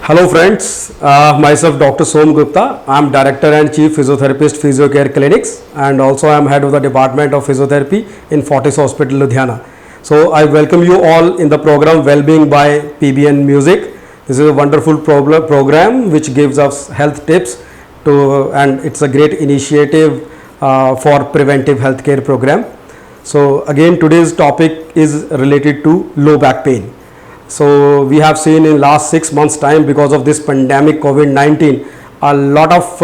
Hello friends, myself Dr. Som Gupta. I am Director and Chief Physiotherapist PhysioCare Clinics, and also I am Head of the Department of Physiotherapy in Fortis Hospital Ludhiana. So I welcome you all in the program Wellbeing by PBN Music. This is a wonderful program which gives us health tips and it's a great initiative for preventive healthcare program. So again, today's topic is related to low back pain. So we have seen in last 6 months time, because of this pandemic COVID-19, a lot of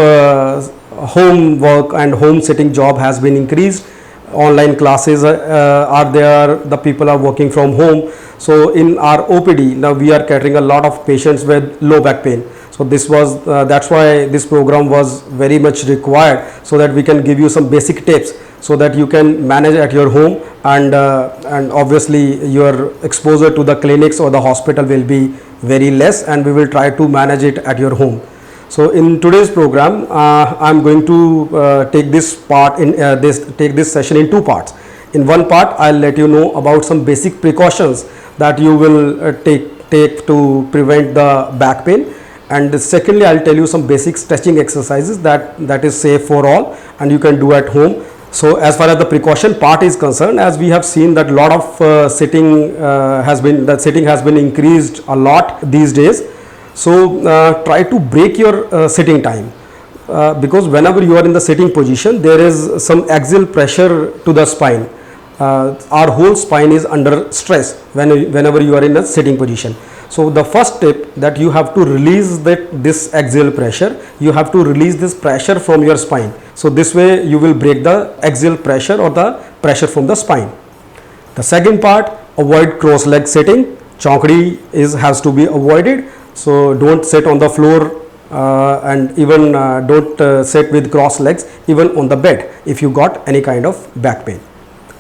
home work and home sitting job has been increased. Online classes are there, the people are working from home. So in our OPD now we are catering a lot of patients with low back pain. So this was that's why this program was very much required, so that we can give you some basic tips so that you can manage at your home, and obviously your exposure to the clinics or the hospital will be very less, and we will try to manage it at your home. So in today's program, I'm going to take this session in two parts. In one part, I'll let you know about some basic precautions that you will take to prevent the back pain. And secondly, I'll tell you some basic stretching exercises that is safe for all and you can do at home. So as far as the precaution part is concerned, as we have seen that lot of sitting has been increased a lot these days. So try to break your sitting time, because whenever you are in the sitting position, there is some axial pressure to the spine. Our whole spine is under stress whenever you are in a sitting position. So the first tip that you have to release this axial pressure, you have to release this pressure from your spine. So this way you will break the axial pressure or the pressure from the spine. The second part, avoid cross leg sitting. Chaunkadi has to be avoided. So don't sit on the floor and even don't sit with cross legs even on the bed if you got any kind of back pain.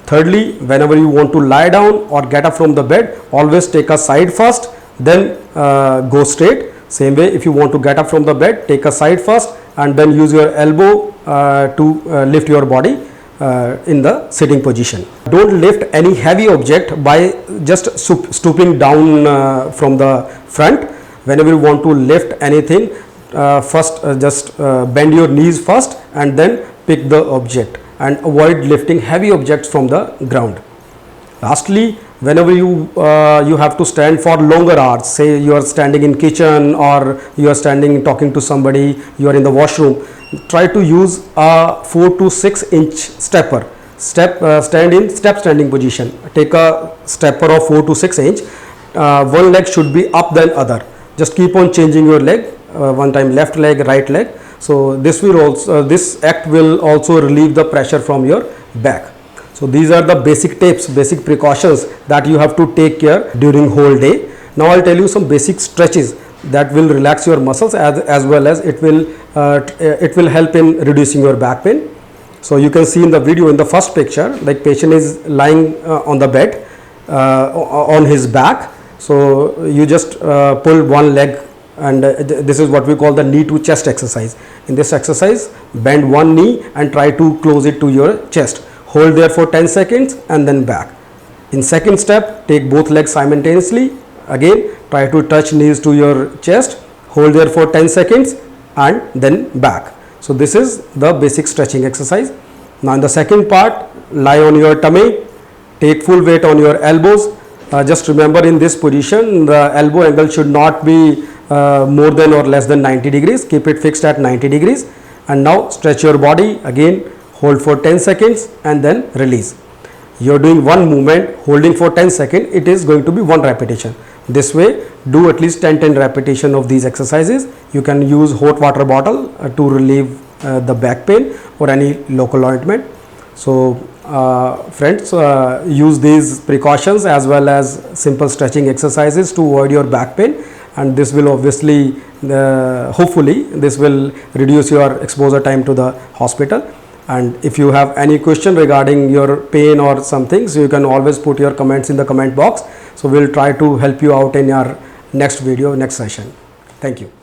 Thirdly, whenever you want to lie down or get up from the bed, always take a side first, then go straight. Same way, if you want to get up from the bed, take a side first and then use your elbow to lift your body in the sitting position. Don't lift any heavy object by just stooping down from the front. Whenever you want to lift anything, first just bend your knees first and then pick the object, and avoid lifting heavy objects from the ground. Lastly, whenever you have to stand for longer hours, say you are standing in kitchen or you are standing talking to somebody, you are in the washroom, try to use a 4 to 6 inch stepper. Stand in step standing position. Take a stepper of 4 to 6 inch. One leg should be up than other. Just keep on changing your leg, one time left leg, right leg. So this act will also relieve the pressure from your back. So these are the basic tips, basic precautions that you have to take care during whole day. Now I'll tell you some basic stretches that will relax your muscles as well as it will help in reducing your back pain. So you can see in the video in the first picture, like patient is lying on the bed on his back. So you just pull one leg, and this is what we call the knee to chest exercise. In this exercise, bend one knee and try to close it to your chest. Hold there for 10 seconds and then back. In second step, take both legs simultaneously. Again, try to touch knees to your chest. Hold there for 10 seconds and then back. So this is the basic stretching exercise. Now in the second part, lie on your tummy. Take full weight on your elbows. Just remember, in this position, the elbow angle should not be more than or less than 90 degrees. Keep it fixed at 90 degrees. And now stretch your body. Again, hold for 10 seconds and then release. You are doing one movement, holding for 10 seconds. It is going to be one repetition. This way, do at least 10 repetition of these exercises. You can use hot water bottle to relieve the back pain or any local ointment. So friends, use these precautions as well as simple stretching exercises to avoid your back pain, and this will obviously hopefully this will reduce your exposure time to the hospital. And if you have any question regarding your pain or something, so you can always put your comments in the comment box. So we'll try to help you out in our next video, next session. Thank you.